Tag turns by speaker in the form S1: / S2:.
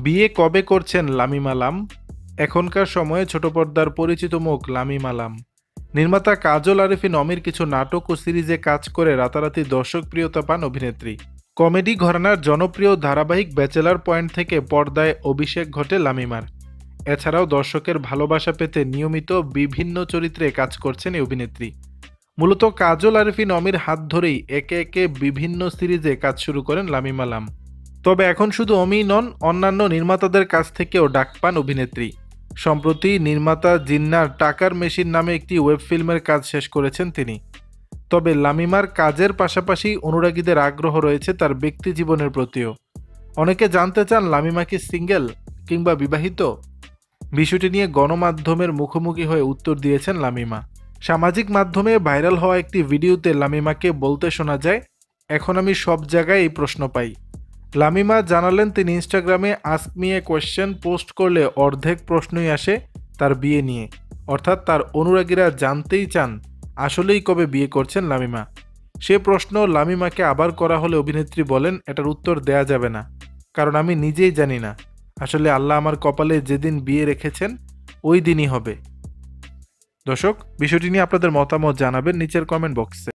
S1: বিয়ে কবে করছেন লামিম আলাম? এখনকার সময়ে ছোট পর্দার পরিচিত মুখ লামিম আলাম। নির্মাতা কাজল আরিফিন অমির কিছু নাটক ও সিরিজে কাজ করে রাতারাতি দর্শকপ্রিয়তা পান অভিনেত্রী। কমেডি ঘরানার জনপ্রিয় ধারাবাহিক ব্যাচেলার পয়েন্ট থেকে পর্দায় অভিষেক ঘটে লামিমার। এছাড়াও দর্শকের ভালোবাসা পেতে নিয়মিত বিভিন্ন চরিত্রে কাজ করছেন এই অভিনেত্রী। মূলত কাজল আরিফিন অমির হাত ধরেই একে একে বিভিন্ন সিরিজে কাজ শুরু করেন লামিম আলাম। তবে এখন শুধু অমিই নন, অন্যান্য নির্মাতাদের কাছ থেকেও ডাক পান অভিনেত্রী। সম্প্রতি নির্মাতা জিন্নার টাকার মেশিন নামে একটি ওয়েব ফিল্মের কাজ শেষ করেছেন তিনি। তবে লামিমার কাজের পাশাপাশি অনুরাগীদের আগ্রহ রয়েছে তার ব্যক্তি জীবনের প্রতিও। অনেকে জানতে চান লামিমা কি সিঙ্গেল কিংবা বিবাহিত। বিষয়টি নিয়ে গণমাধ্যমের মুখোমুখি হয়ে উত্তর দিয়েছেন লামিমা। সামাজিক মাধ্যমে ভাইরাল হওয়া একটি ভিডিওতে লামিমাকে বলতে শোনা যায়, এখন আমি সব জায়গায় এই প্রশ্ন পাই। লামিমা জানালেন তিনি ইনস্টাগ্রামে ask me a question post করলে অর্ধেক প্রশ্নই আসে তার বিয়ে নিয়ে। অর্থাৎ তার অনুরাগীরা জানতেই চান আসলেই কবে বিয়ে করছেন লামিমা। সে প্রশ্ন লামিমাকে আবার করা হলে অভিনেত্রী বলেন, এটার উত্তর দেয়া যাবে না, কারণ আমি নিজেই জানি না। আসলে আল্লাহ আমার কপালে যেদিন বিয়ে রেখেছেন ওই দিনই হবে। দর্শক, বিষয়টি নিয়ে আপনাদের মতামত জানাবেন নিচের কমেন্ট বক্সে।